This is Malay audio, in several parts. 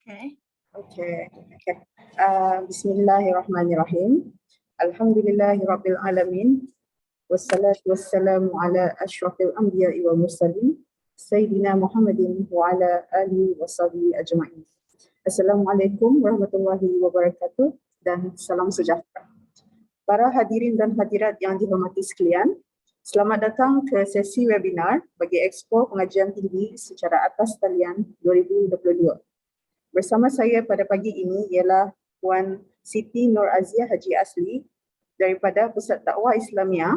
Okay. Okay. Bismillahirrahmanirrahim. Alhamdulillahirabbil alamin. Wassalatu wassalamu ala asyrafil anbiya'i wal mursalin sayyidina Muhammadin wa ala alihi washabihi ajma'in. Assalamualaikum warahmatullahi wabarakatuh dan salam sejahtera. Para hadirin dan hadirat yang dihormati sekalian, selamat datang ke sesi webinar bagi Expo Pengajian Tinggi secara atas talian 2022. Bersama saya pada pagi ini ialah Puan Siti Nur Aziah Haji Asli daripada Pusat Dakwah Islamia.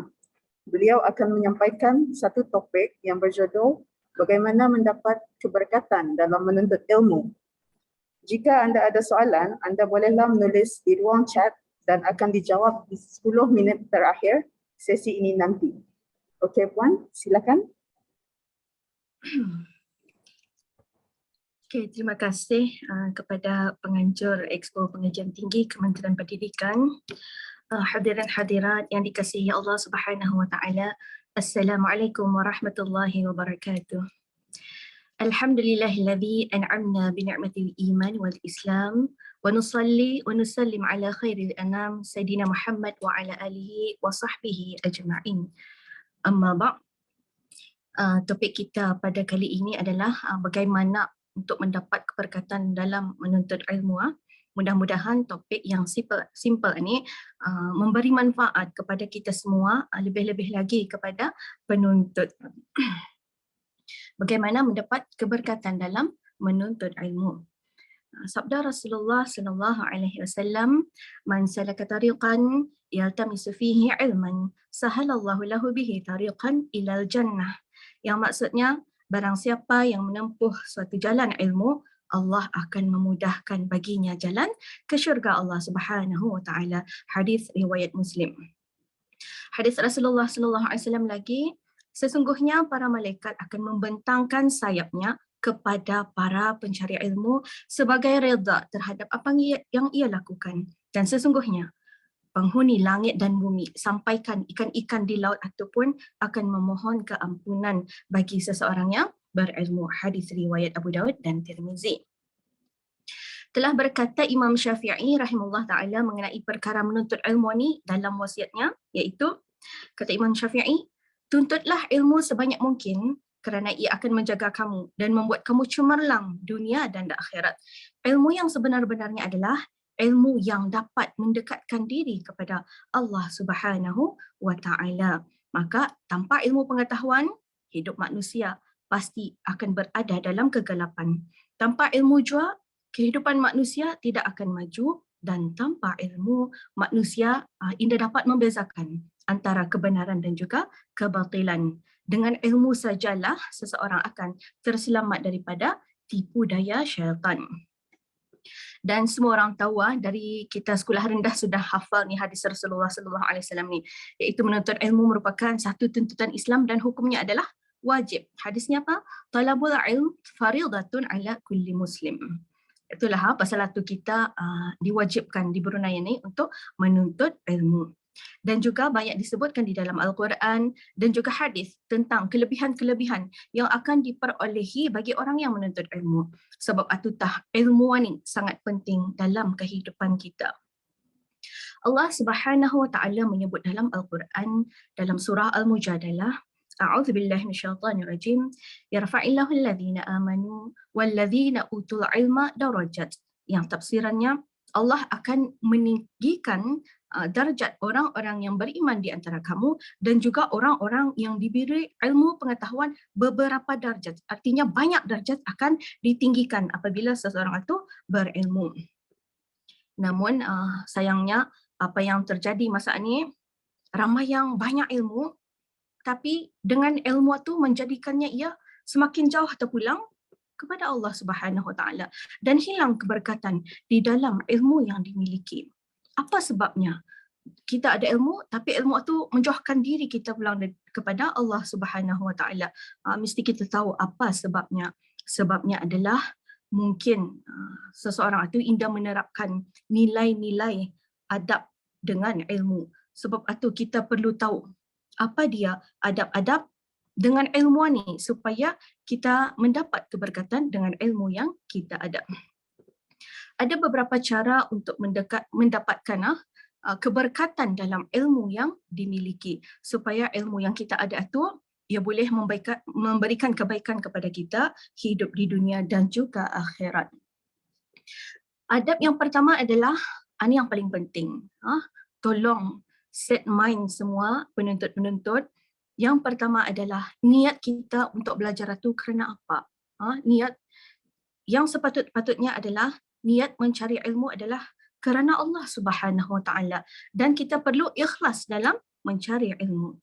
Beliau akan menyampaikan satu topik yang berjudul bagaimana mendapat keberkatan dalam menuntut ilmu. Jika anda ada soalan, anda bolehlah menulis di ruang chat dan akan dijawab di 10 minit terakhir sesi ini nanti. Okey Puan, silakan. Okay, terima kasih kepada penganjur Expo Pengajian Tinggi Kementerian Pendidikan. Hadirin hadirat yang dikasihi Allah Subhanahu wa taala. Assalamualaikum warahmatullahi wabarakatuh. Alhamdulillahilladzi an'amna bi ni'matil iman wal islam wa nusalli wa nusallim ala khairil anam sayyidina Muhammad wa ala alihi wa sahbihi ajma'in. Amma ba'. Topik kita pada kali ini adalah bagaimana untuk mendapat keberkatan dalam menuntut ilmu. Mudah-mudahan topik yang simple ini memberi manfaat kepada kita semua, lebih-lebih lagi kepada penuntut. Bagaimana mendapat keberkatan dalam menuntut ilmu. Sabda Rasulullah sallallahu alaihi wasallam, "Man salaka tariqan yaltamisu fihi ilman, sahalallahu lahu bihi tariqan ilal jannah." Yang maksudnya, barang siapa yang menempuh suatu jalan ilmu, Allah akan memudahkan baginya jalan ke syurga Allah Subhanahu wa taala. Hadis riwayat Muslim. Hadis Rasulullah sallallahu alaihi wasallam lagi, sesungguhnya para malaikat akan membentangkan sayapnya kepada para pencari ilmu sebagai redha terhadap apa yang ia lakukan. Dan sesungguhnya penghuni langit dan bumi sampaikan ikan-ikan di laut ataupun akan memohon keampunan bagi seseorang yang berilmu. Hadis riwayat Abu Daud dan Tirmizi. Telah berkata Imam Syafi'i rahimahullah ta'ala mengenai perkara menuntut ilmu ni dalam wasiatnya, iaitu kata Imam Syafi'i, tuntutlah ilmu sebanyak mungkin kerana ia akan menjaga kamu dan membuat kamu cemerlang dunia dan akhirat. Ilmu yang sebenar-benarnya adalah ilmu yang dapat mendekatkan diri kepada Allah Subhanahu wa taala. Maka tanpa ilmu pengetahuan, hidup manusia pasti akan berada dalam kegelapan. Tanpa ilmu jua, kehidupan manusia tidak akan maju, dan tanpa ilmu manusia tidak dapat membezakan antara kebenaran dan juga kebatilan. Dengan ilmu sajalah seseorang akan terselamat daripada tipu daya syaitan. Dan semua orang tahu dari kita sekolah rendah sudah hafal ni hadis Rasulullah sallallahu alaihi wasallam ni, iaitu menuntut ilmu merupakan satu tuntutan Islam dan hukumnya adalah wajib. Hadisnya apa? Talabul ilm faridatun ala kulli muslim. Itulah pasal itu kita diwajibkan di Brunei ini untuk menuntut ilmu. Dan juga banyak disebutkan di dalam Al-Quran dan juga hadis tentang kelebihan-kelebihan yang akan diperolehi bagi orang yang menuntut ilmu. Sebab atutah ilmu ni sangat penting dalam kehidupan kita. Allah Subhanahu wa taala menyebut dalam Al-Quran dalam surah Al-Mujadalah, A'udzubillahi minasyaitonirrajim, yarfa'illahu alladhina amanu walladhina utul ilma darajat. Yang tafsirannya, Allah akan meninggikan darjat orang-orang yang beriman di antara kamu dan juga orang-orang yang diberi ilmu pengetahuan beberapa darjat. Artinya banyak darjat akan ditinggikan apabila seseorang itu berilmu. Namun sayangnya apa yang terjadi masa ini, ramai yang banyak ilmu tapi dengan ilmu itu menjadikannya ia semakin jauh terpulang kepada Allah Subhanahu wa taala dan hilang keberkatan di dalam ilmu yang dimiliki. Apa sebabnya? Kita ada ilmu tapi ilmu itu menjauhkan diri kita pulang kepada Allah Subhanahu wa taala. Mesti kita tahu apa sebabnya. Sebabnya adalah mungkin seseorang itu indah menerapkan nilai-nilai adab dengan ilmu. Sebab itu kita perlu tahu apa dia adab-adab dengan ilmu ni supaya kita mendapat keberkatan dengan ilmu yang kita ada. Ada beberapa cara untuk mendapatkan keberkatan dalam ilmu yang dimiliki, supaya ilmu yang kita ada itu ia boleh memberikan kebaikan kepada kita hidup di dunia dan juga akhirat. Adab yang pertama adalah ini yang paling penting. Tolong set mind semua penuntut-penuntut. Yang pertama adalah niat kita untuk belajar itu kerana apa? Niat yang sepatut-patutnya adalah niat mencari ilmu adalah kerana Allah Subhanahu Wa Taala, dan kita perlu ikhlas dalam mencari ilmu.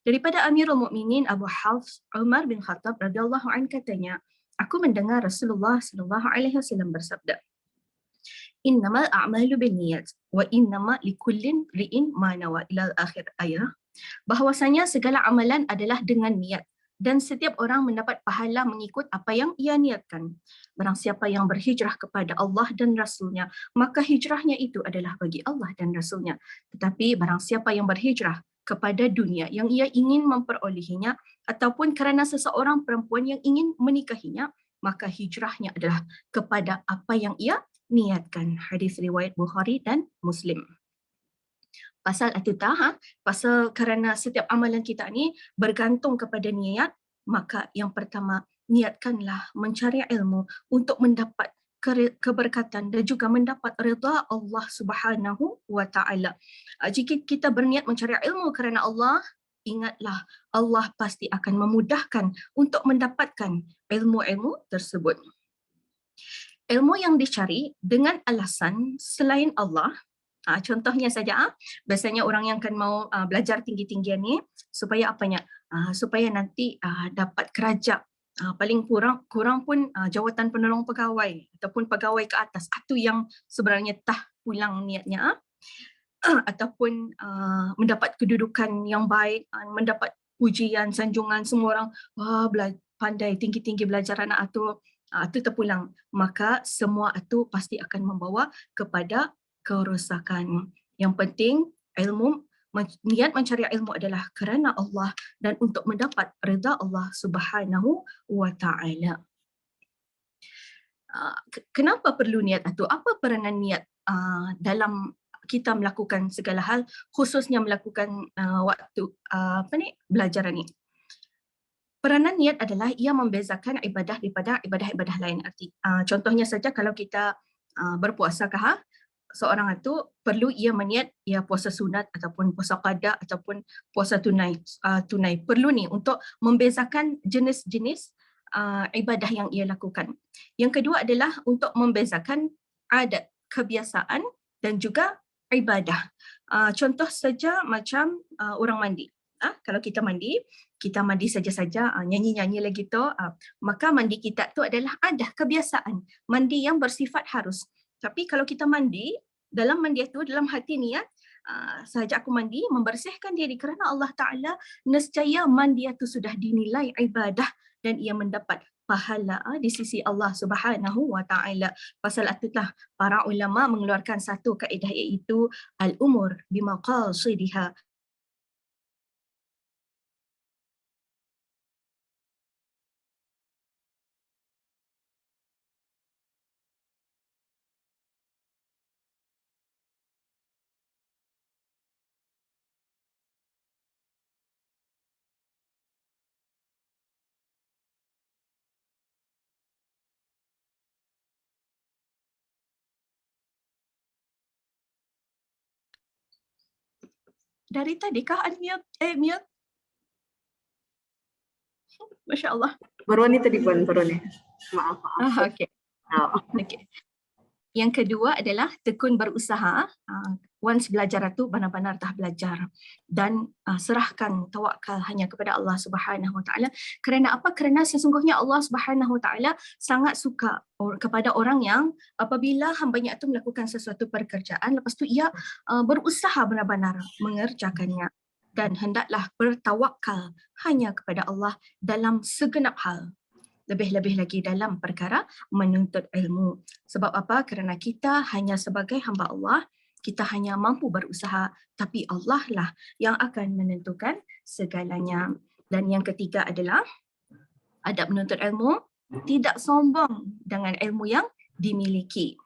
Daripada Amirul Mukminin Abu Hafs Umar bin Khattab radhiyallahu anhu katanya, aku mendengar Rasulullah sallallahu alaihi wasallam bersabda, innamal a'malu binniyat wa innama likullin ri'in ma nawa, ila akhir ayat. Bahwasanya segala amalan adalah dengan niat dan setiap orang mendapat pahala mengikut apa yang ia niatkan. Barang siapa yang berhijrah kepada Allah dan Rasulnya, maka hijrahnya itu adalah bagi Allah dan Rasulnya. Tetapi barang siapa yang berhijrah kepada dunia yang ia ingin memperolehinya ataupun kerana seseorang perempuan yang ingin menikahinya, maka hijrahnya adalah kepada apa yang ia niatkan. Hadis riwayat Bukhari dan Muslim. Pasal pasal kerana setiap amalan kita ni bergantung kepada niat, maka yang pertama, niatkanlah mencari ilmu untuk mendapat keberkatan dan juga mendapat redha Allah Subhanahu Wa Taala. Jika kita berniat mencari ilmu kerana Allah, ingatlah Allah pasti akan memudahkan untuk mendapatkan ilmu-ilmu tersebut. Ilmu yang dicari dengan alasan selain Allah, contohnya saja, biasanya orang yang akan mau belajar tinggi-tinggian ni supaya apanya? Supaya nanti dapat kerajaan, paling kurang pun jawatan penolong pegawai ataupun pegawai ke atas. Itu yang sebenarnya pulang niatnya, ataupun mendapat kedudukan yang baik, mendapat pujian, sanjungan, semua orang pandai tinggi-tinggi belajar anak itu terpulang. Maka semua itu pasti akan membawa kepada kerosakan. Yang penting niat mencari ilmu adalah kerana Allah dan untuk mendapat redha Allah Subhanahu Wa Taala. Kenapa perlu niat itu? Apa peranan niat dalam kita melakukan segala hal, khususnya melakukan waktu belajar ni? Peranan niat adalah ia membezakan ibadah daripada ibadah-ibadah lain. Contohnya saja kalau kita berpuasa seorang itu perlu ia meniat ia puasa sunat ataupun puasa qada ataupun puasa tunai. Perlu ni untuk membezakan jenis-jenis ibadah yang ia lakukan. Yang kedua adalah untuk membezakan adat, kebiasaan dan juga ibadah. Contoh saja macam orang mandi. Kalau kita mandi saja-saja, nyanyi-nyanyi lagi tu, maka mandi kita tu adalah ada kebiasaan. Mandi yang bersifat harus. Tapi kalau kita mandi, dalam mandi itu, dalam hati niat, sahaja aku mandi, membersihkan diri kerana Allah Ta'ala, nescaya mandi itu sudah dinilai ibadah dan ia mendapat pahala di sisi Allah Subhanahu Wa Ta'ala. Pasal itulah para ulama mengeluarkan satu kaedah, iaitu al-umur bimaqasidiha. Dari tadi kah unmute? Mute? Masya Allah. Baru ni tadi pun, Maaf. Okay. Okay. Yang kedua adalah tekun berusaha. Once belajar itu benar-benar dah belajar dan serahkan tawakal hanya kepada Allah Subhanahu Wa Taala. Kerana apa? Kerana sesungguhnya Allah Subhanahu Wa Taala sangat suka kepada orang yang apabila hambanya itu melakukan sesuatu pekerjaan, lepas tu ia berusaha benar-benar mengerjakannya, dan hendaklah bertawakal hanya kepada Allah dalam segenap hal. Lebih-lebih lagi dalam perkara menuntut ilmu. Sebab apa? Kerana kita hanya sebagai hamba Allah, kita hanya mampu berusaha, tapi Allah lah yang akan menentukan segalanya. Dan yang ketiga adalah adab menuntut ilmu, tidak sombong dengan ilmu yang dimiliki.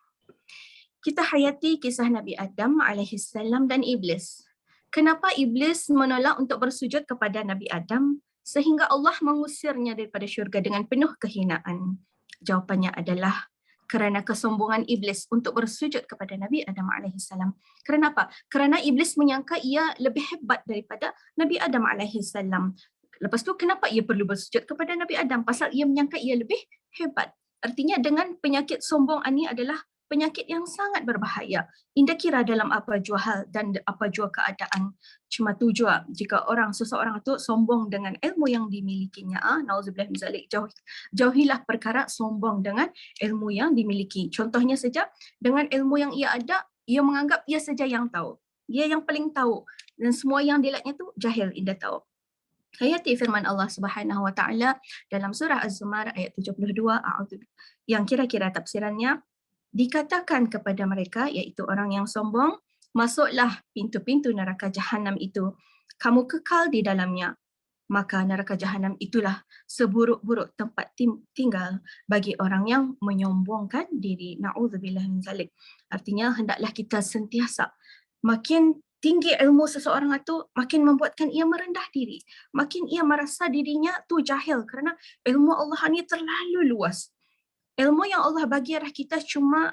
Kita hayati kisah Nabi Adam alaihissalam dan Iblis. Kenapa Iblis menolak untuk bersujud kepada Nabi Adam sehingga Allah mengusirnya daripada syurga dengan penuh kehinaan? Jawapannya adalah kerana kesombongan Iblis untuk bersujud kepada Nabi Adam alaihissalam. Kenapa? Kerana Iblis menyangka ia lebih hebat daripada Nabi Adam alaihissalam. Lepas tu kenapa ia perlu bersujud kepada Nabi Adam? Pasal ia menyangka ia lebih hebat. Artinya dengan penyakit sombong ini adalah penyakit yang sangat berbahaya. Indah kira dalam apa jua hal dan apa jua keadaan. Cuma tu jua jika seseorang itu sombong dengan ilmu yang dimilikinya. Nauzubillah min zalik. Jauhilah perkara sombong dengan ilmu yang dimiliki. Contohnya saja, dengan ilmu yang ia ada, ia menganggap ia saja yang tahu. Ia yang paling tahu. Dan semua yang dilihatnya tu jahil, Indah tahu. Hayati firman Allah Subhanahu wa taala dalam surah Az-Zumar ayat 72 yang kira-kira tafsirannya, dikatakan kepada mereka iaitu orang yang sombong, masuklah pintu-pintu neraka jahanam itu, kamu kekal di dalamnya. Maka neraka jahanam itulah seburuk-buruk tempat tinggal bagi orang yang menyombongkan diri. Na'udzubillah min zalik. Artinya hendaklah kita sentiasa, makin tinggi ilmu seseorang itu, makin membuatkan ia merendah diri. Makin ia merasa dirinya tu jahil kerana ilmu Allah ni terlalu luas. Ilmu yang Allah bagi arah kita cuma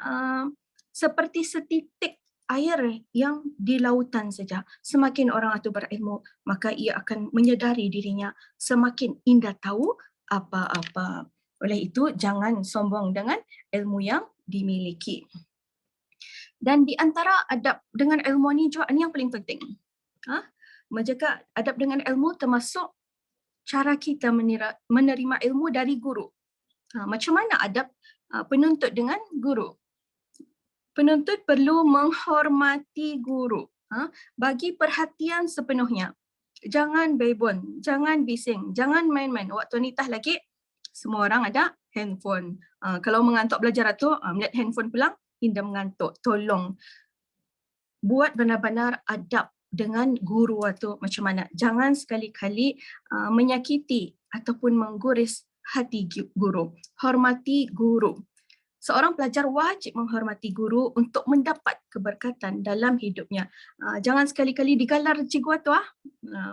seperti setitik air yang di lautan saja. Semakin orang itu berilmu, maka ia akan menyedari dirinya semakin indah tahu apa-apa. Oleh itu, jangan sombong dengan ilmu yang dimiliki. Dan di antara adab dengan ilmu ni juga ni yang paling penting. Menjaga adab dengan ilmu termasuk cara kita menerima ilmu dari guru. Macam mana adab penuntut dengan guru? Penuntut perlu menghormati guru. Bagi perhatian sepenuhnya. Jangan bebon, jangan bising, jangan main-main. Waktu nitah lagi, semua orang ada handphone. Kalau mengantuk belajar tu, melihat handphone pulang, Indah mengantuk. Tolong buat benar-benar adab dengan guru itu macam mana. Jangan sekali-kali menyakiti ataupun mengguris hati guru. Hormati guru. Seorang pelajar wajib menghormati guru untuk mendapat keberkatan dalam hidupnya. Jangan sekali-kali digalar cikgu tu.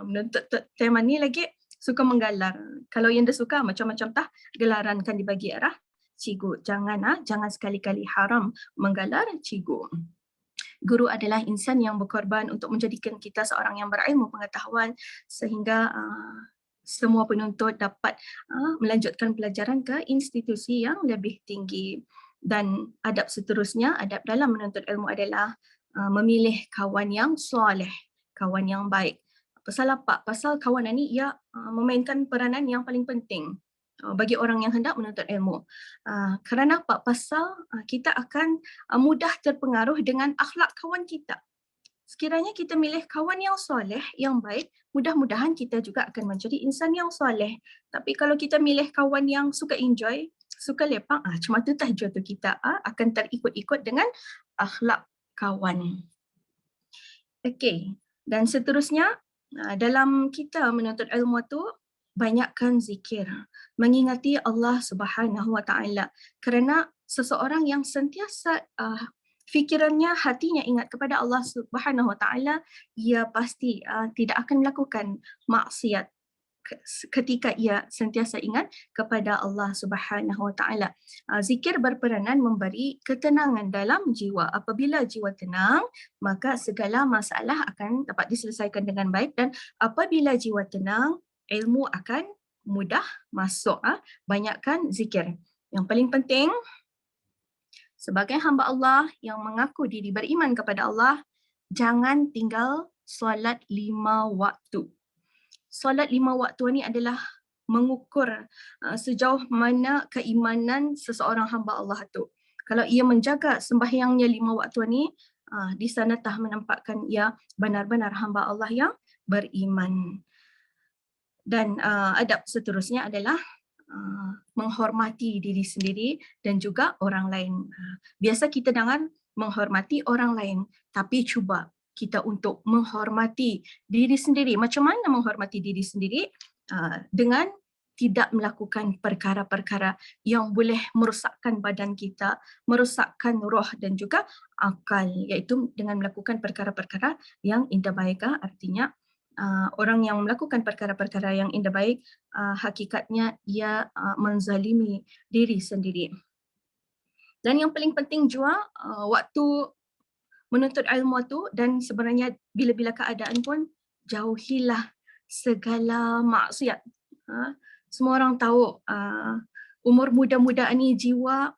Menuntut tema ni lagi suka menggalar. Kalau yang dia suka macam-macam tah gelaran kan dibagi arah cikgu. Jangan sekali-kali haram menggalar cikgu. Guru adalah insan yang berkorban untuk menjadikan kita seorang yang berilmu pengetahuan sehingga semua penuntut dapat melanjutkan pelajaran ke institusi yang lebih tinggi. Dan adab seterusnya, adab dalam menuntut ilmu adalah memilih kawan yang soleh, kawan yang baik. Pasal apa? Pasal kawan ini ia memainkan peranan yang paling penting bagi orang yang hendak menuntut ilmu. Kerana apa? Pasal kita akan mudah terpengaruh dengan akhlak kawan kita. Sekiranya kita milih kawan yang soleh, yang baik, mudah-mudahan kita juga akan menjadi insan yang soleh. Tapi kalau kita milih kawan yang suka enjoy, suka lepang, cuma tu tahajud tu kita akan terikut-ikut dengan akhlak kawan. Okey, dan seterusnya dalam kita menuntut ilmu tu, banyakkan zikir, mengingati Allah Subhanahu Wa Taala, kerana seseorang yang sentiasa fikirannya, hatinya ingat kepada Allah Subhanahu Wa Taala, ia pasti tidak akan melakukan maksiat ketika ia sentiasa ingat kepada Allah Subhanahu Wa Taala. Zikir berperanan memberi ketenangan dalam jiwa. Apabila jiwa tenang, maka segala masalah akan dapat diselesaikan dengan baik, dan apabila jiwa tenang, ilmu akan mudah masuk. Banyakkan zikir. Yang paling penting, sebagai hamba Allah yang mengaku diri beriman kepada Allah, jangan tinggal solat 5 waktu. Solat 5 waktu ni adalah mengukur sejauh mana keimanan seseorang hamba Allah itu. Kalau ia menjaga sembahyangnya 5 waktu ni, di sana tah menampakkan ia benar-benar hamba Allah yang beriman. Dan adab seterusnya adalah menghormati diri sendiri dan juga orang lain. Biasa kita dengar menghormati orang lain, tapi cuba kita untuk menghormati diri sendiri. Macam mana menghormati diri sendiri? Dengan tidak melakukan perkara-perkara yang boleh merosakkan badan kita, merosakkan roh dan juga akal, iaitu dengan melakukan perkara-perkara yang indah baik. Artinya orang yang melakukan perkara-perkara yang indah baik, hakikatnya ia menzalimi diri sendiri. Dan yang paling penting juga, waktu menuntut ilmu tu, dan sebenarnya bila-bila keadaan pun, jauhilah segala maksiat. Semua orang tahu umur muda-muda ni jiwa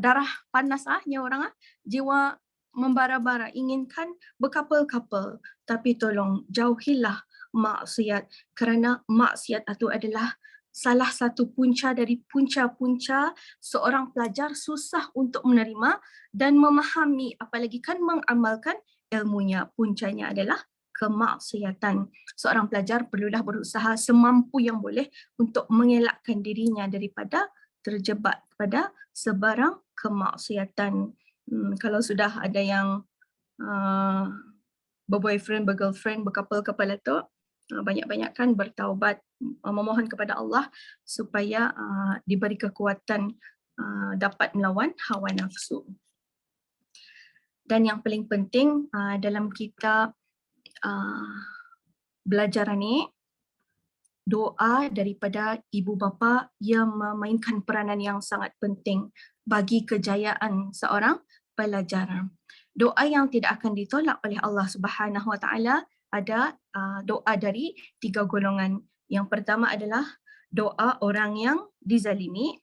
darah panasnya orang, jiwa membara-bara, inginkan berkapal-kapal. Tapi tolong jauhilah maksiat, kerana maksiat itu adalah salah satu punca dari punca-punca seorang pelajar susah untuk menerima dan memahami, apalagi kan mengamalkan ilmunya. Puncanya adalah kemaksiatan. Seorang pelajar perlulah berusaha semampu yang boleh untuk mengelakkan dirinya daripada terjebak pada sebarang kemaksiatan. Kalau sudah ada yang berboyfriend, bergirlfriend, berkapal-kapal itu, banyak-banyakkan bertaubat, memohon kepada Allah supaya diberi kekuatan dapat melawan hawa nafsu. Dan yang paling penting dalam kita belajar ni, doa daripada ibu bapa yang memainkan peranan yang sangat penting bagi kejayaan seorang pelajar. Doa yang tidak akan ditolak oleh Allah Subhanahu Wa Taala ada doa dari 3 golongan. Yang pertama adalah doa orang yang dizalimi,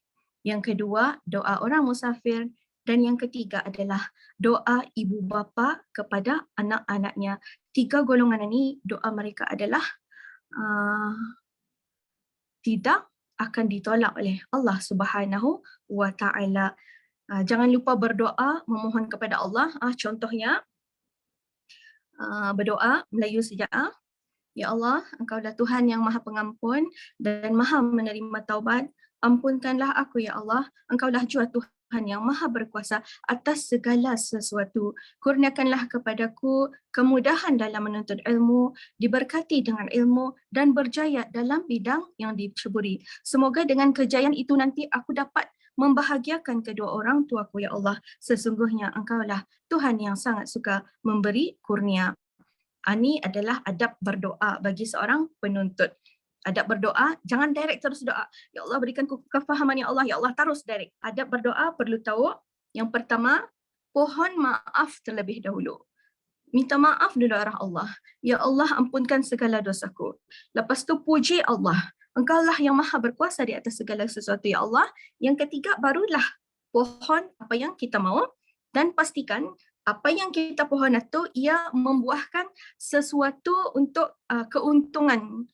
yang kedua doa orang musafir, dan yang ketiga adalah doa ibu bapa kepada anak-anaknya. 3 golongan ini doa mereka adalah tidak akan ditolak oleh Allah Subhanahu Wa Taala. Jangan lupa berdoa, memohon kepada Allah. Contohnya berdoa Melayu sejak. Ya Allah, Engkaulah Tuhan yang Maha Pengampun dan Maha menerima taubat. Ampunkanlah aku ya Allah. Engkaulah jua Tuhan yang Maha Berkuasa atas segala sesuatu. Kurniakanlah kepadaku kemudahan dalam menuntut ilmu, diberkati dengan ilmu dan berjaya dalam bidang yang diceburi. Semoga dengan kejayaan itu nanti aku dapat membahagiakan kedua orang tuaku ya Allah. Sesungguhnya Engkaulah Tuhan yang sangat suka memberi kurnia. Ini adalah adab berdoa bagi seorang penuntut. Adab berdoa, jangan direct terus doa. Ya Allah berikan kefahaman ya Allah, ya Allah terus direct. Adab berdoa perlu tahu, yang pertama, pohon maaf terlebih dahulu. Minta maaf dulu arah Allah. Ya Allah ampunkan segala dosaku. Lepas tu puji Allah. Engkaulah yang Maha Berkuasa di atas segala sesuatu ya Allah. Yang ketiga barulah pohon apa yang kita mahu, dan pastikan apa yang kita pohon itu ia membuahkan sesuatu untuk keuntungan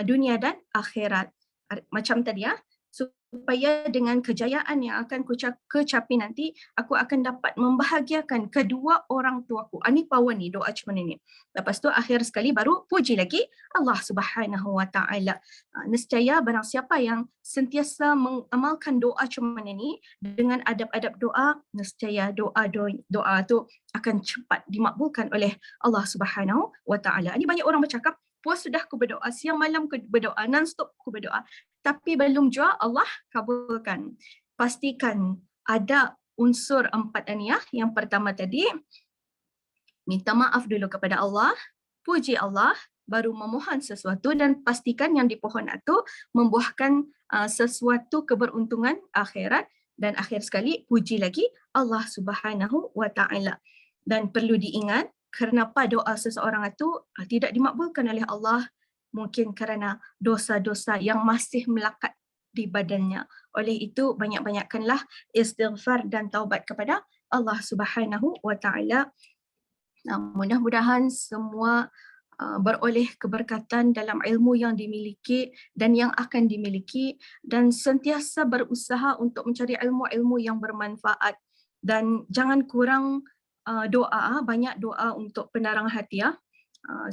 dunia dan akhirat. Macam tadi supaya dengan kejayaan yang akan kecapi nanti, aku akan dapat membahagiakan kedua orang tuaku. Ini power ni, doa macam ni. Lepas tu akhir sekali baru puji lagi Allah Subhanahu Wa Taala. Nescaya barang siapa yang sentiasa mengamalkan doa macam ni dengan adab-adab doa, nescaya doa tu akan cepat dimakbulkan oleh Allah Subhanahu Wa Taala. Ini banyak orang bercakap, puas sudah aku berdoa, siang malam aku berdoa, non-stop aku berdoa. Tapi belum juga Allah kabulkan. Pastikan ada unsur 4 ni. Yang pertama tadi, minta maaf dulu kepada Allah, puji Allah, baru memohon sesuatu, dan pastikan yang dipohon itu membuahkan sesuatu keberuntungan akhirat, dan akhir sekali puji lagi Allah Subhanahu Wa Taala. Dan perlu diingat, kenapa doa seseorang itu tidak dimakbulkan oleh Allah? Mungkin kerana dosa-dosa yang masih melekat di badannya. Oleh itu banyak-banyakkanlah istighfar dan taubat kepada Allah Subhanahu Wa Taala. Mudah-mudahan semua beroleh keberkatan dalam ilmu yang dimiliki dan yang akan dimiliki, dan sentiasa berusaha untuk mencari ilmu-ilmu yang bermanfaat, dan jangan kurang doa, banyak doa untuk penerang hati.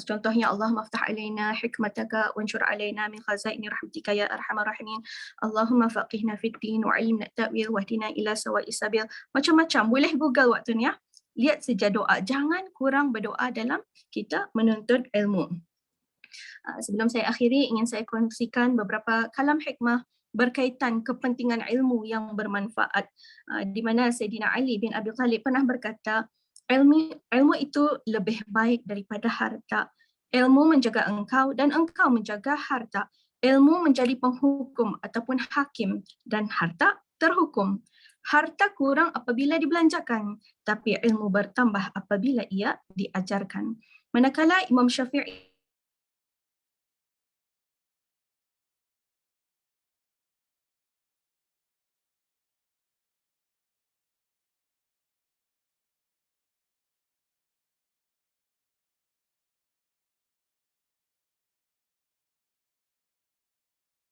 Contohnya Allahumma aftah alaina hikmataka wanshur alaina min khazaini rahmatika ya arhamar rahimin. Allahumma faqihna fid din wa 'allimna ta'wil wahdina ila sawa'is sabil. Macam-macam, boleh Google waktu ni lihat saja doa. Jangan kurang berdoa dalam kita menuntut ilmu. Sebelum saya akhiri, ingin saya kongsikan beberapa kalam hikmah berkaitan kepentingan ilmu yang bermanfaat, di mana Sayyidina Ali bin Abi Thalib pernah berkata, ilmu itu lebih baik daripada harta. Ilmu menjaga engkau dan engkau menjaga harta. Ilmu menjadi penghukum ataupun hakim dan harta terhukum. Harta kurang apabila dibelanjakan, tapi ilmu bertambah apabila ia diajarkan. Manakala Imam Syafi'i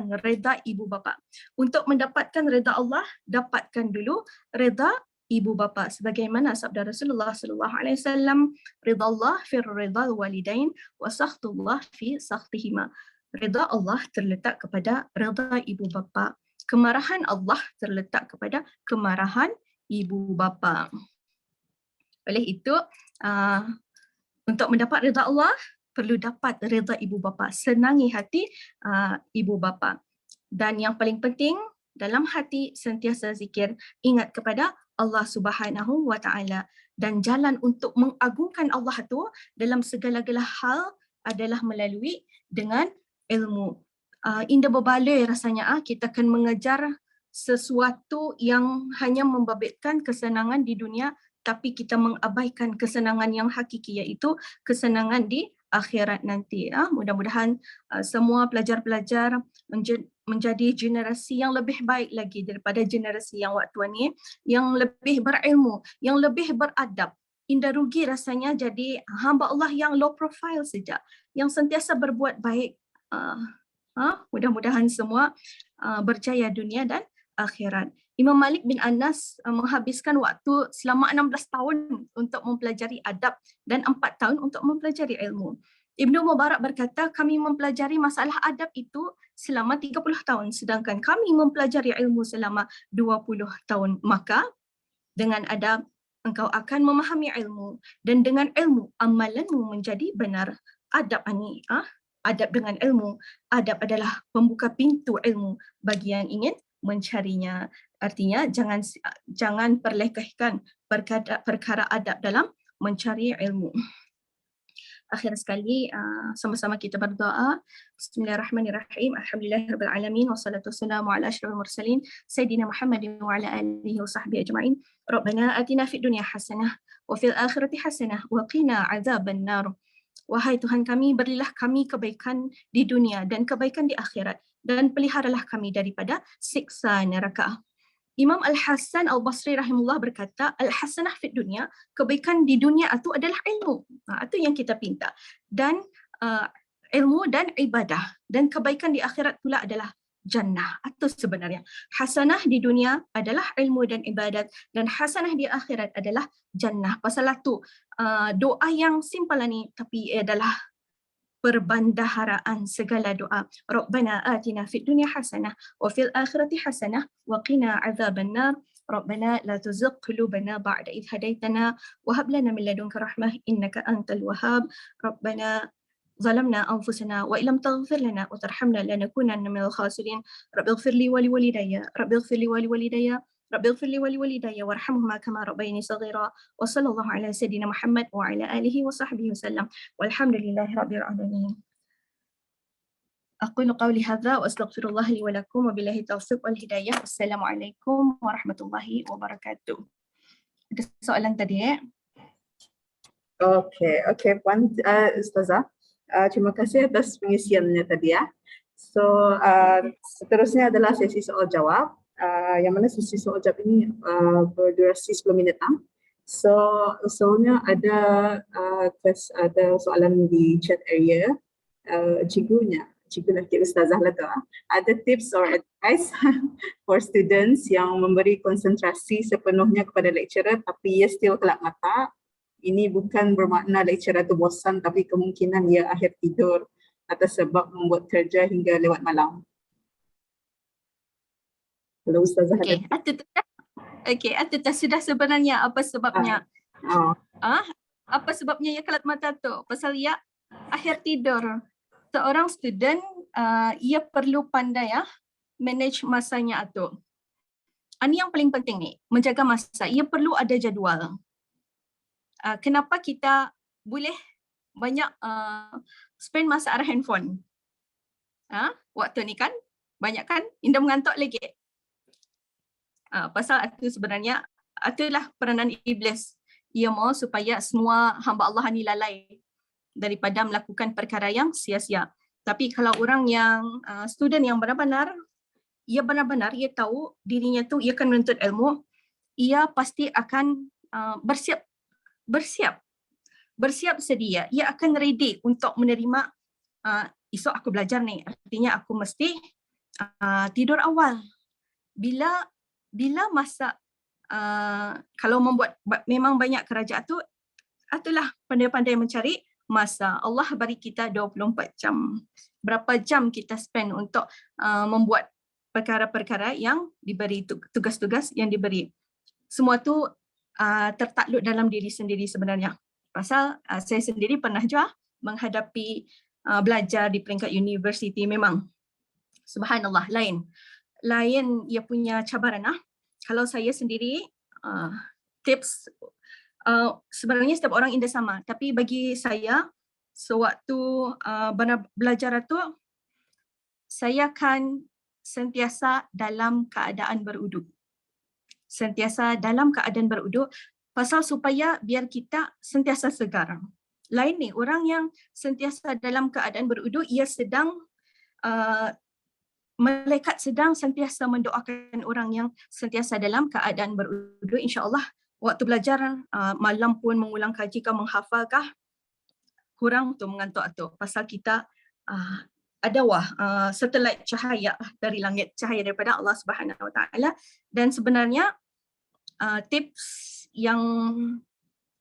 reda ibu bapa. Untuk mendapatkan reda Allah, dapatkan dulu reda ibu bapa. Sebagaimana sabda Rasulullah sallallahu alaihi wasallam, rida Allah fi ridal walidain wa sakhtullah fi sakhtihima. Reda Allah terletak kepada reda ibu bapa. Kemarahan Allah terletak kepada kemarahan ibu bapa. Oleh itu, untuk mendapat reda Allah, perlu dapat reda ibu bapa. Senangi hati ibu bapa. Dan yang paling penting, dalam hati sentiasa zikir, ingat kepada Allah Subhanahu wa Ta'ala. Dan jalan untuk mengagungkan Allah itu dalam segala-gala hal adalah melalui dengan ilmu. Indah berbaloi rasanya kita akan mengejar sesuatu yang hanya membabitkan kesenangan di dunia, tapi kita mengabaikan kesenangan yang hakiki, iaitu kesenangan di akhirat nanti. Mudah-mudahan semua pelajar-pelajar menjadi generasi yang lebih baik lagi daripada generasi yang waktu ini, yang lebih berilmu, yang lebih beradab. Indah rugi rasanya jadi hamba Allah yang low profile saja, yang sentiasa berbuat baik. Mudah-mudahan semua berjaya dunia dan akhirat. Imam Malik bin Anas menghabiskan waktu selama 16 tahun untuk mempelajari adab dan 4 tahun untuk mempelajari ilmu. Ibnu Mubarak berkata, kami mempelajari masalah adab itu selama 30 tahun, sedangkan kami mempelajari ilmu selama 20 tahun. Maka dengan adab engkau akan memahami ilmu, dan dengan ilmu amalanmu menjadi benar. Adab ini, adab dengan ilmu. Adab adalah pembuka pintu ilmu bagi yang ingin mencarinya. Artinya jangan perlekehkan perkara adab dalam mencari ilmu. Akhir sekali, sama-sama kita berdoa. Bismillahirrahmanirrahim. Alhamdulillahirabbil alamin wassalatu wassalamu ala asyrafil mursalin sayyidina Muhammadin wa ala alihi wa sahbihi ajma'in. Rabbana atina fid dunya hasanah wa fil akhirati hasanah wa qina azaban nar. Wahai Tuhan kami, berilah kami kebaikan di dunia dan kebaikan di akhirat, dan peliharalah kami daripada siksa neraka. Imam Al-Hasan Al-Basri rahimahullah berkata, Al-Hasanah fid dunia, kebaikan di dunia itu adalah ilmu. Itu yang kita pinta. Dan ilmu dan ibadah. Dan kebaikan di akhirat pula adalah jannah. Itu sebenarnya. Hasanah di dunia adalah ilmu dan ibadat. Dan hasanah di akhirat adalah jannah. Pasal itu, doa yang simple ni, tapi adalah perbandaharaan segala doa. Rabbana atina fid dunya hasanah wa fil akhirati hasanah wa qina azaban nar. Rabbana la tuzigh qulubana ba'da idh hadaitana wa hab lana min ladunka rahmah innaka antal wahhab. Rabbana ظلمنا أنفسنا وإن لم تغفر لنا وترحمنا لنكونن من الخاسرين. رب اغفر لي ولوالدي رب اغفر لي ولوالدي رب اغفر لي ولوالدي وارحمهما كما ربياني صغيرا. وصلى الله على سيدنا محمد وعلى آله وصحبه وسلم والحمد لله رب العالمين. أقول قولي هذا وأستغفر الله لي ولكم وبالله التوفيق والهداية. السلام عليكم ورحمة الله وبركاته. Ada soalan tadi Okay, Puan Ustazah. Terima kasih atas pengisiannya tadi ya. So, seterusnya adalah sesi soal jawab. Yang mana sesi soal jawab ini berdurasi 10 minit. So, soalnya ada soalan di chat area. Cikgu Nakib Ustazah lah tu. Ada tips or advice for students yang memberi konsentrasi sepenuhnya kepada lecturer tapi ia still kelak mata. Ini bukan bermakna lecturer tu bosan, tapi kemungkinan ia akhir tidur atau sebab membuat kerja hingga lewat malam. Kalau Ustazah ada. Itu sudah sebenarnya apa sebabnya? Apa sebabnya ia kelak mata tu? Pasal ia akhir tidur. seorang student ia perlu pandai manage masanya atur. Ini yang paling penting ni, menjaga masa. Ia perlu ada jadual. Kenapa kita boleh banyak spend masa arah handphone? Waktu ni kan, banyak kan, Indah mengantuk lagi. Pasal itu sebenarnya, itulah peranan iblis. Ia mahu supaya semua hamba Allah ni lalai daripada melakukan perkara yang sia-sia. Tapi kalau orang yang student yang benar-benar ia tahu dirinya tu ia akan menuntut ilmu, ia pasti akan bersiap sedia. Ia akan ready untuk menerima esok aku belajar ni. Artinya aku mesti tidur awal. Bila masa kalau memang banyak kerajaan tu, itulah pandai-pandai mencari masa. Allah beri kita 24 jam. Berapa jam kita spend untuk membuat perkara-perkara yang diberi, tugas-tugas yang diberi. Semua tu tertakluk dalam diri sendiri sebenarnya. Pasal saya sendiri pernah juga menghadapi belajar di peringkat universiti, memang subhanallah lain ia punya cabaran. Kalau saya sendiri tips, sebenarnya setiap orang indah sama, tapi bagi saya sewaktu belajar itu saya akan sentiasa dalam keadaan beruduk. Pasal supaya biar kita sentiasa segar. Lain ni, orang yang sentiasa dalam keadaan beruduk, ia sedang malaikat sedang sentiasa mendoakan orang yang sentiasa dalam keadaan beruduk. InsyaAllah waktu belajar malam pun mengulang kaji kah, menghafalkah, kurang tu mengantuk tu. Pasal kita ada satelit cahaya dari langit, cahaya daripada Allah Subhanahu Wa Taala. Dan sebenarnya tips yang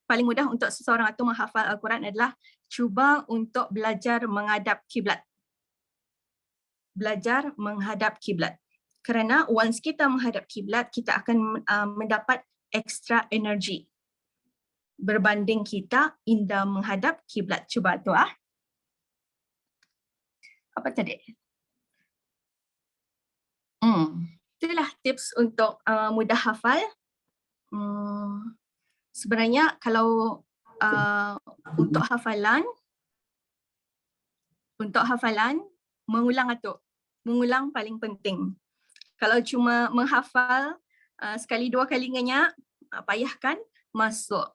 paling mudah untuk seseorang itu menghafal Al-Quran adalah cuba untuk belajar menghadap kiblat. Kerana once kita menghadap kiblat, kita akan mendapat extra energy berbanding kita indah menghadap kiblat. Cuba tu apa tadi? Itulah tips untuk mudah hafal. Sebenarnya kalau untuk hafalan mengulang paling penting. Kalau cuma menghafal sekali dua kali ngenyak, payahkan masuk.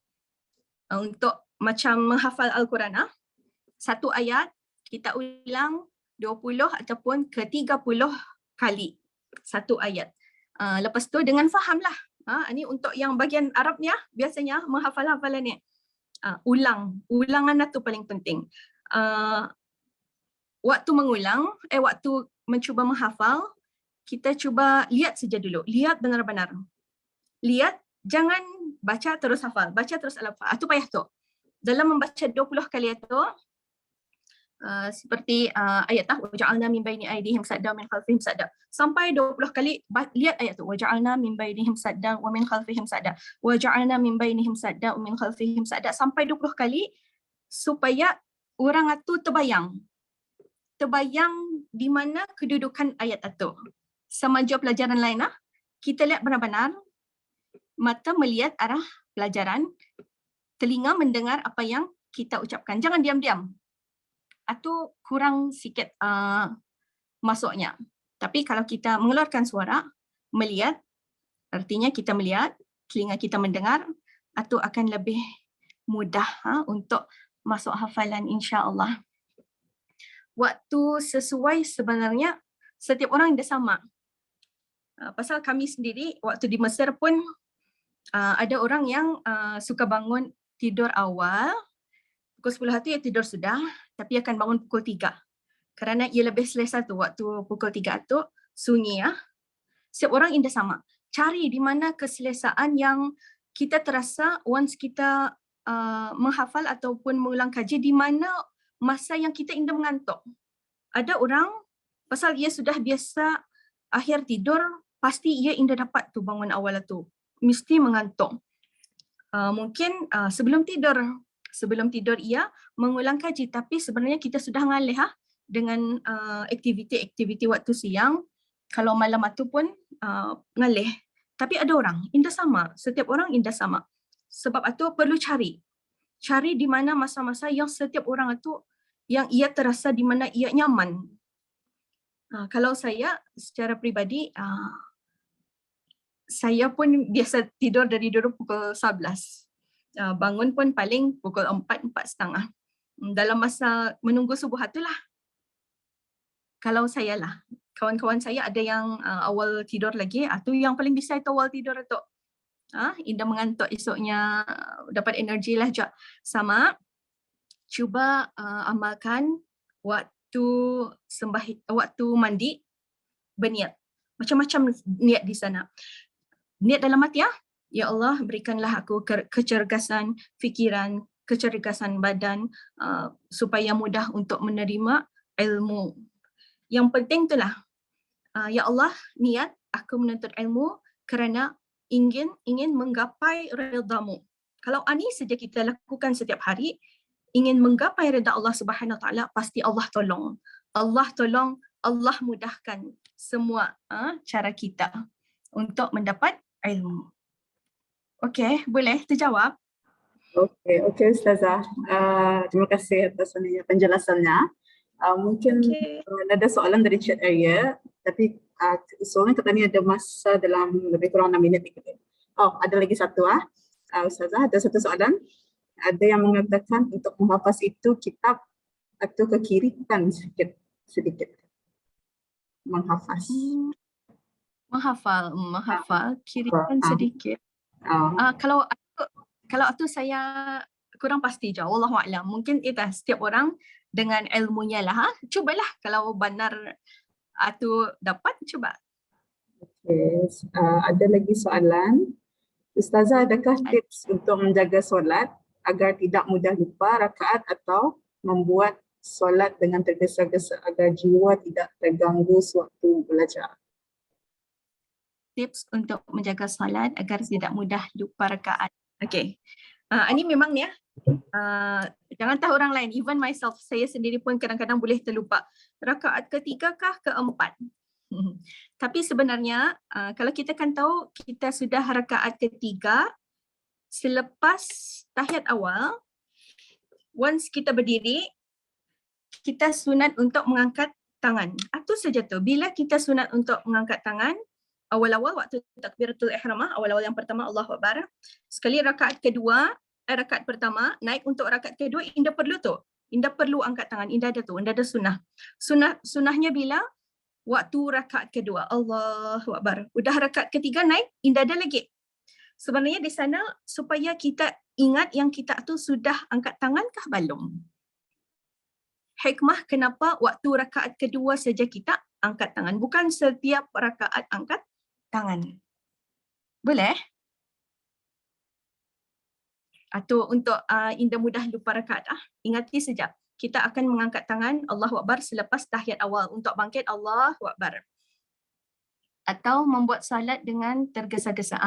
Untuk macam menghafal Al-Quran, satu ayat kita ulang 20 ataupun ke 30 kali satu ayat. Lepas tu dengan fahamlah. Ini untuk yang bagian Arab ni biasanya menghafal-hafalan ni. Ulangan tu paling penting. Waktu mencuba menghafal, kita cuba lihat saja dulu. Lihat benar-benar. Lihat, jangan baca terus hafal. Baca terus hafal. Itu payah tu. Dalam membaca 20 kali itu, seperti ayat waja'alna min baini aydihim sadda min khalfihim sadda. Sampai 20 kali lihat ayat tu. Waja'alna min bainihim sadda wa min khalfihim sadda. Waja'alna min bainihim sadda wa min khalfihim sadda. Sampai 20 kali supaya orang itu terbayang di mana kedudukan ayat itu. Semasa pelajaran lain kita lihat benar-benar, mata melihat arah pelajaran, telinga mendengar apa yang kita ucapkan. Jangan diam-diam. Itu kurang sikit masuknya. Tapi kalau kita mengeluarkan suara, melihat, artinya kita melihat, telinga kita mendengar, itu akan lebih mudah untuk masuk hafalan insya-Allah. Waktu sesuai sebenarnya setiap orang dah sama. Pasal kami sendiri waktu di Mesir pun ada orang yang suka bangun tidur awal, pukul 10 ia tidur sudah, tapi akan bangun pukul 3. Kerana ia lebih selesa tu waktu pukul 3 tu sunyi Setiap orang indah sama. Cari di mana keselesaan yang kita terasa once kita menghafal ataupun mengulang kaji, di mana masa yang kita indah mengantuk. Ada orang pasal ia sudah biasa akhir tidur, pasti ia indah dapat tu bangun awal tu. Mesti mengantuk. Mungkin sebelum tidur ia mengulang kaji, tapi sebenarnya kita sudah ngalih dengan aktiviti-aktiviti waktu siang. Kalau malam itu pun ngalih. Tapi ada orang, indah sama. Setiap orang indah sama. Sebab itu perlu cari di mana masa-masa yang setiap orang itu yang ia terasa di mana ia nyaman. Kalau saya secara peribadi, saya pun biasa tidur dari dulu pukul 11. Bangun pun paling pukul 4, 4:30. Dalam masa menunggu subuh itulah. Kalau saya lah, kawan-kawan saya ada yang awal tidur lagi, itu yang paling bisa itu awal tidur itu. Indah mengantuk esoknya, dapat energi lah juga. Sama, cuba amalkan waktu waktu mandi, berniat. Macam-macam niat di sana. Niat dalam hati ya Allah berikanlah aku kecergasan fikiran, kecergasan badan supaya mudah untuk menerima ilmu. Yang penting itulah, ya Allah, niat aku menuntut ilmu kerana ingin menggapai redha-Mu. Kalau ini saja kita lakukan setiap hari, ingin menggapai redha Allah Subhanahu Wa Taala, pasti Allah tolong. Allah tolong, Allah mudahkan semua cara kita untuk mendapat ilmu. Okey, boleh terjawab? Okey Ustazah. Terima kasih atas penjelasannya. Mungkin Okey. ada soalan dari chat area, tapi soalnya katanya ada masa dalam lebih kurang 6 minit. Ada lagi satu Ustazah, ada satu soalan. Ada yang mengatakan untuk menghafaz itu kitab atau ke kiri kan sedikit menghafaz. Menghafal kirikan sedikit. Kalau itu saya kurang pasti jauh, wallahu a'lam. Mungkin itu setiap orang dengan ilmunya lah. Cubalah kalau benar itu dapat, cuba. Okay. Ada lagi soalan. Ustazah, adakah tips untuk menjaga solat agar tidak mudah lupa rakaat atau membuat solat dengan tergesa-gesa agar jiwa tidak terganggu sewaktu belajar? Tips untuk menjaga solat agar tidak mudah lupa rakaat. Okey. Ini memang ya. Jangan tahu orang lain, even myself, saya sendiri pun kadang-kadang boleh terlupa. Rakaat ketiga kah keempat? Tapi sebenarnya kalau kita kan tahu kita sudah rakaat ketiga, selepas tahiyat awal, once kita berdiri, kita sunat untuk mengangkat tangan. Itu saja tu. Bila kita sunat untuk mengangkat tangan, awal-awal waktu takbiratul ihram, awal-awal yang pertama Allahu Akbar. Sekali rakaat kedua, rakaat pertama, naik untuk rakaat kedua, indah perlu tu. Indah perlu angkat tangan, indah ada tu, indah ada sunnah. Sunnahnya bila? Waktu rakaat kedua, Allahu Akbar. Udah rakaat ketiga naik, indah ada lagi. Sebenarnya di sana supaya kita ingat yang kita tu sudah angkat tangan kah belum. Hikmah kenapa waktu rakaat kedua saja kita angkat tangan, bukan setiap rakaat angkat tangan. Boleh? Atau untuk indah mudah lupa rakaat, ingati saja. Kita akan mengangkat tangan Allahu Akbar selepas tahiyat awal untuk bangkit Allahu Akbar. Atau membuat salat dengan tergesa-gesa.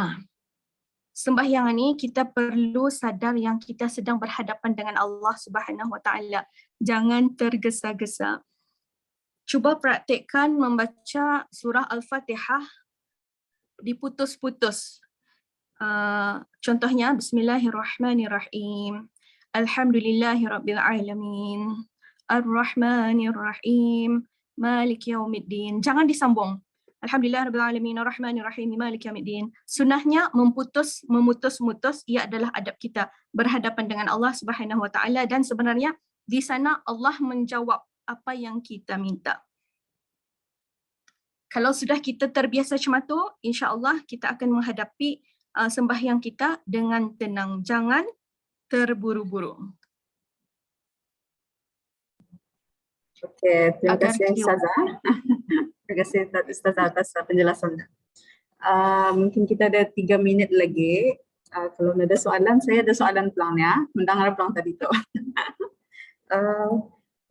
Sembahyang ini kita perlu sadar yang kita sedang berhadapan dengan Allah Subhanahu Wa Taala. Jangan tergesa-gesa. Cuba praktikkan membaca surah Al-Fatihah diputus-putus. Contohnya Bismillahirrahmanirrahim. Alhamdulillahirrabbilalamin. Ar-Rahmanirrahim. Malik yaumiddin. Jangan disambung. Alhamdulillahirrabbilalamin. Ar-Rahmanirrahim. Malik yaumiddin. Sunnahnya memutus, ia adalah adab kita berhadapan dengan Allah Subhanahu Wa Taala, dan sebenarnya di sana Allah menjawab apa yang kita minta. Kalau sudah kita terbiasa macam itu, insya-Allah kita akan menghadapi sembahyang kita dengan tenang. Jangan terburu-buru. Okey, terima kasih Ustazah. Terima kasih Ustazah atas penjelasannya. Mungkin kita ada 3 minit lagi. Kalau ada soalan, saya ada soalan pelang ya. Mendengar pelang tadi tu.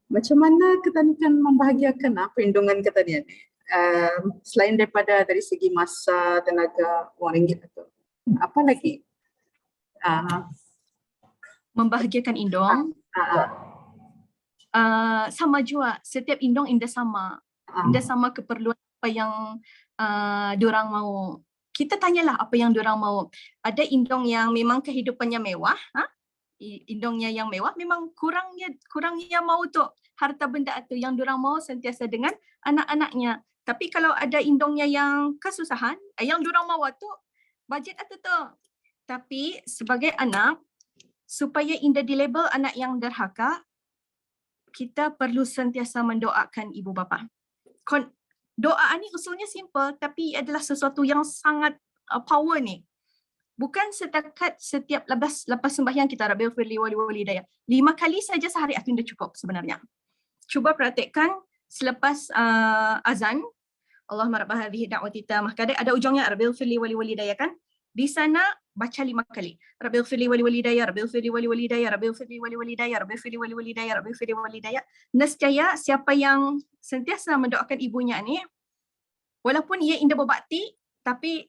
Macam mana ketanikan membahagiakan perlindungan ketanian ni? Selain daripada dari segi masa, tenaga, wang ringgit itu. Apa lagi? Membahagiakan indung. sama jua, setiap indong indah sama. Indah sama keperluan apa yang diorang mau. Kita tanyalah apa yang diorang mau. Ada indong yang memang kehidupannya mewah, indongnya yang mewah memang kurangnya mau tu harta benda tu yang diorang mau sentiasa dengan anak-anaknya. Tapi kalau ada indongnya yang kesusahan, yang diorang mau tu bajet tu tu. Tapi sebagai anak, supaya indah dilabel anak yang derhaka, kita perlu sentiasa mendoakan ibu bapa. Doa ni usulnya simple tapi adalah sesuatu yang sangat power ni. Bukan setakat setiap lepas sembahyang kita Rabbil firli wali walidayya. 5 kali saja sehari itu dah cukup sebenarnya. Cuba praktekkan selepas azan, Allahumma rabb hadhihi da'wati tammah. Kadang ada ujungnya Rabbil firli wali walidayya kan? Di sana baca 5 kali. Rabbil firli wali walidayya, Rabbil firli wali walidayya, Rabbil firli wali walidayya, Rabbil firli wali walidayya, Rabbil firli walidayya. Nescaya siapa yang sentiasa mendoakan ibunya ni, walaupun ia indah berbakti, tapi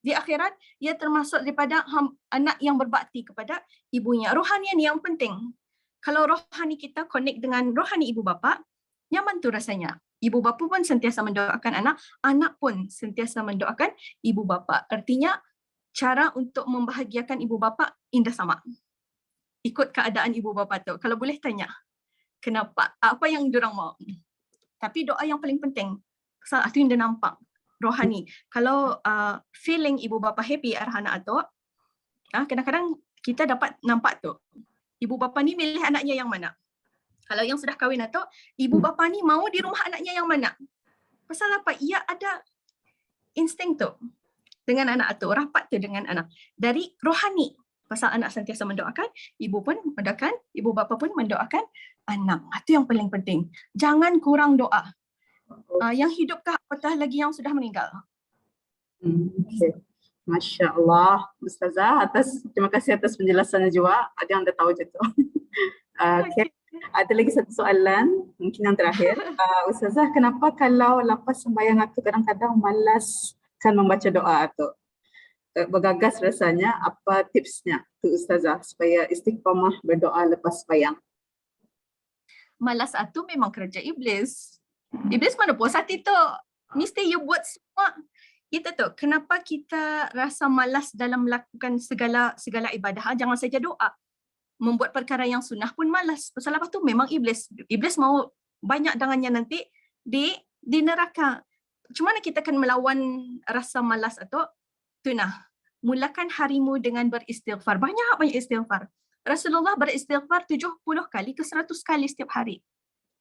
di akhirat ia termasuk daripada anak yang berbakti kepada ibunya. Rohanian yang penting. Kalau rohani kita connect dengan rohani ibu bapa, nyaman tu rasanya. Ibu bapa pun sentiasa mendoakan anak, anak pun sentiasa mendoakan ibu bapa. Artinya cara untuk membahagiakan ibu bapa indah sama. Ikut keadaan ibu bapa tu. Kalau boleh tanya, kenapa? Apa yang diorang mau? Tapi doa yang paling penting, pasal itu yang dia nampak, rohani. Kalau feeling ibu bapa happy arhana tu, kadang-kadang kita dapat nampak tu. Ibu bapa ni milih anaknya yang mana? Kalau yang sudah kahwin atau ibu bapa ni mau di rumah anaknya yang mana? Pasal apa? Ia ada insting tu dengan anak tu, rapat tu dengan anak. Dari rohani. Pasal anak sentiasa mendoakan, ibu pun mendoakan, ibu bapa pun mendoakan anak. Itu yang paling penting. Jangan kurang doa. Yang hidup kah apatah lagi yang sudah meninggal. Okay. Masya Allah, Ustazah, terima kasih atas penjelasannya juga. Ada yang dah tahu je tu. Okay. Ada lagi satu soalan, mungkin yang terakhir. Ustazah, kenapa kalau lepas sembahyang aku kadang-kadang malas kan membaca doa tu? Bergagas rasanya, apa tipsnya tu Ustazah supaya istiqamah berdoa lepas sembahyang? Malas itu memang kerja iblis. Iblis mana puas hati tu. Mesti you buat semua. Itu tu, kenapa kita rasa malas dalam melakukan segala ibadah? Jangan saja doa. Membuat perkara yang sunnah pun malas. Pasal apa tu? Memang iblis. Iblis mau banyak dengannya nanti di neraka. Cuma kita akan melawan rasa malas itu? Tu nah, mulakan harimu dengan beristighfar. Banyak istighfar. Rasulullah beristighfar 70 kali ke 100 kali setiap hari.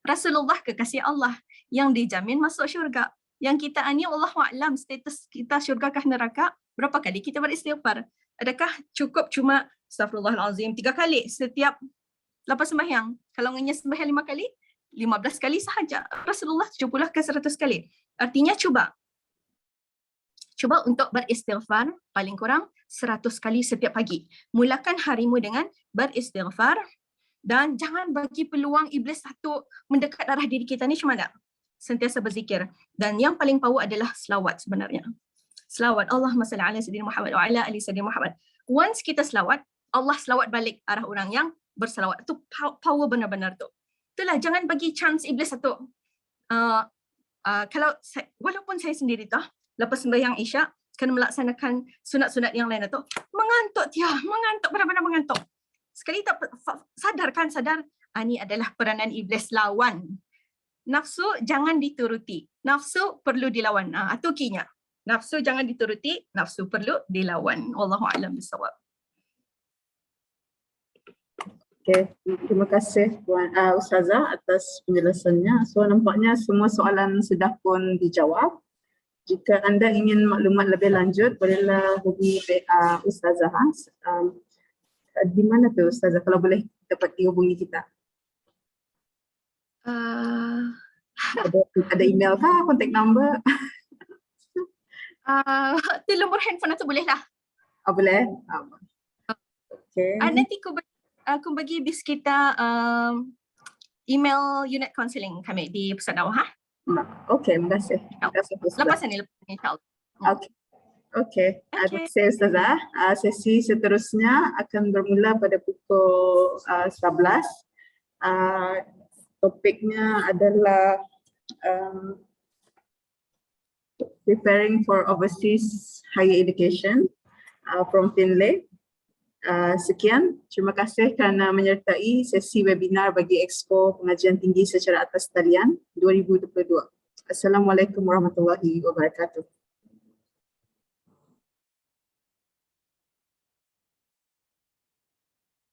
Rasulullah kekasih Allah yang dijamin masuk syurga. Yang kita ni Allahu'alam status kita syurgakah neraka, berapa kali kita beristighfar? Adakah cukup cuma Astaghfirullahalazim 3 kali setiap lepas sembahyang? Kalau hanya sembahyang 5 kali, 15 kali sahaja. Rasulullah 70 ke 100 kali. Artinya cuba untuk beristighfar paling kurang 100 kali setiap pagi. Mulakan harimu dengan beristighfar dan jangan bagi peluang iblis satu mendekat arah diri kita ni cuma tak. Sentiasa berzikir. Dan yang paling power adalah selawat sebenarnya. Selawat. Allahumma salli ala sayyidina Muhammad wa ala ali sayyidina Muhammad. Once kita selawat, Allah selawat balik arah orang yang berselawat. Itu power benar-benar tu. Itulah, jangan bagi chance iblis satu. Kalau walaupun saya sendiri tu, lepas sembahyang Isyak, kena melaksanakan sunat-sunat yang lain tu, mengantuk benar-benar mengantuk. Sekali tak sadar, ini adalah peranan iblis lawan. Nafsu jangan dituruti. Nafsu perlu dilawan. Itu kinya. Nafsu jangan dituruti, nafsu perlu dilawan. Wallahu a'lam bissawab. Okay, terima kasih Puan Ustazah atas penjelasannya. So nampaknya semua soalan sudah pun dijawab. Jika anda ingin maklumat lebih lanjut, bolehlah hubungi Ustazah. Di mana tu Ustazah kalau boleh dapat dihubungi kita? Ada email kah, kontak number? Tu nombor handphone tu boleh lah. Boleh? Okay. Nanti aku bagi bis kita email unit counselling kami di Pusat Dakwah. Okay, terima kasih. Lepas ni insyaAllah. Okay. Terima kasih Ustazah. Sesi seterusnya akan bermula pada pukul 11. Topiknya adalah preparing for overseas higher education from Finlay. Sekian, terima kasih kerana menyertai sesi webinar bagi Expo Pengajian Tinggi secara atas talian 2022. Assalamualaikum warahmatullahi wabarakatuh.